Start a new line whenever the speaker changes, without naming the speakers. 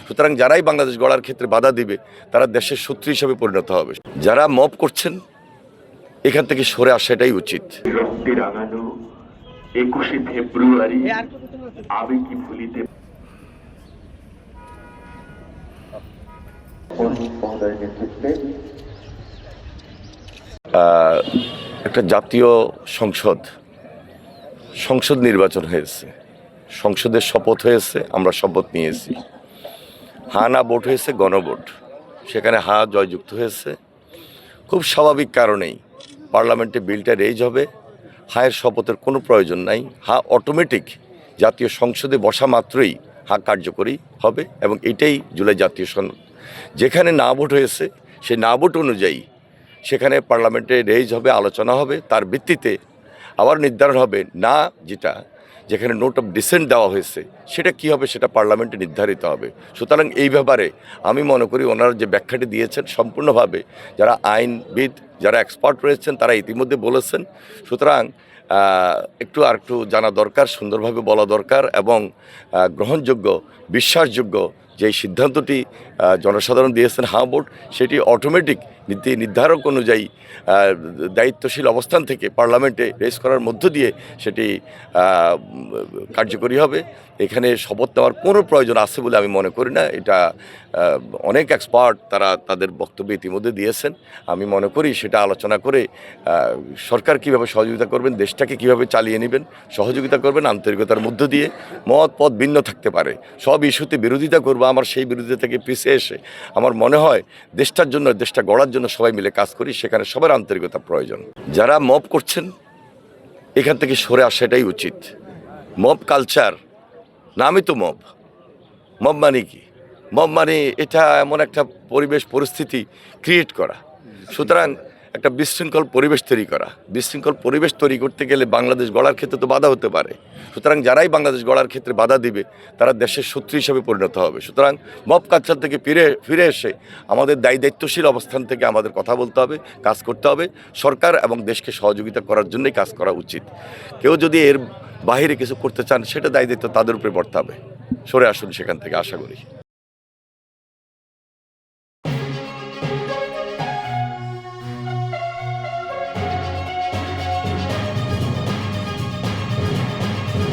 সুতরাং যারাই বাংলাদেশ গড়ার ক্ষেত্রে বাধা দিবে তারা দেশের শত্রু হিসেবে পরিণত হবে। যারা মব করছেন এখান থেকে সরে আসাটাই উচিত।
রক্তে রাঙানো 21শে ফেব্রুয়ারি আমি কি ভুলিতে
একটা জাতীয় সংসদ নির্বাচন হয়েছে, সংসদের শপথ হয়েছে, আমরা শপথ নিয়েছি। হা না ভোট হয়েছে, গণভোট, সেখানে হা জয়যুক্ত হয়েছে। খুব স্বাভাবিক কারণেই পার্লামেন্টে বিলটা রেজ হবে। হায়ের শপথের কোনো প্রয়োজন নাই, হা অটোমেটিক জাতীয় সংসদে বসা মাত্রই হা কার্যকরী হবে এবং এটাই জুলাই জাতীয় সনদ। যেখানে না ভোট হয়েছে সেই না ভোট অনুযায়ী সেখানে পার্লামেন্টে রেজ হবে, আলোচনা হবে, তার ভিত্তিতে আবার নির্ধারণ হবে না, যেখানে নোট অফ ডিসেন্ট দেওয়া হয়েছে সেটা কি হবে সেটা পার্লামেন্টে নির্ধারিত হবে। সুতরাং এই ব্যাপারে আমি মনে করি ওনারা যে ব্যাখ্যাটি দিয়েছেন সম্পূর্ণভাবে যারা আইনবিদ, যারা এক্সপার্ট রয়েছেন তারা ইতিমধ্যে বলেছেন। সুতরাং একটু জানা দরকার, সুন্দরভাবে বলা দরকার এবং গ্রহণযোগ্য, বিশ্বাসযোগ্য যে সিদ্ধান্তটি জনসাধারণ দিয়েছেন হা ভোট, সেটি অটোমেটিক নির্ধারক অনুযায়ী দায়িত্বশীল অবস্থান থেকে পার্লামেন্টে রেজ করার মধ্য দিয়ে সেটি কার্যকরী হবে। এখানে শপথ নেওয়ার কোনো প্রয়োজন আছে বলে আমি মনে করি না। এটা অনেক এক্সপার্ট তারা তাদের বক্তব্য ইতিমধ্যে দিয়েছেন। আমি মনে করি সেটা আলোচনা করে সরকার কীভাবে সহযোগিতা করবেন, দেশটাকে কীভাবে চালিয়ে নেবেন, সহযোগিতা করবেন আন্তরিকতার মধ্য দিয়ে। মত পথ ভিন্ন থাকতে পারে, সব ইস্যুতে বিরোধিতা করবো, আমার সেই বিরোধিতা থেকে পিছিয়ে এসে আমার মনে হয় দেশটার জন্য, দেশটা গড়ার জন্য সবাই মিলে কাজ করি, সেখানে সবার আন্তরিকতা প্রয়োজন। যারা মব করছেন এখান থেকে সরে আসাটাই উচিত। মব কালচার, নামই তো মব। মব মানে কি? মব মানে এটা এমন একটা পরিস্থিতি ক্রিয়েট করা। সুতরাং একটা বিশৃঙ্খল পরিবেশ তৈরি করা। বিশৃঙ্খল পরিবেশ তৈরি করতে গেলে বাংলাদেশ গড়ার ক্ষেত্রে তো বাধা হতে পারে। সুতরাং যারাই বাংলাদেশ গড়ার ক্ষেত্রে বাধা দিবে তারা দেশের শত্রু হিসেবে পরিণত হবে। সুতরাং মব কালচার থেকে ফিরে এসে আমাদের দায়িত্বশীল অবস্থান থেকে আমাদের কথা বলতে হবে, কাজ করতে হবে। সরকার এবং দেশকে সহযোগিতা করার জন্যই কাজ করা উচিত। কেউ যদি এর বাহিরে কিছু করতে চান সেটা দায়িত্ব তাদের উপরে পড়তে হবে। সরে আসুন সেখান থেকে, আশা করি।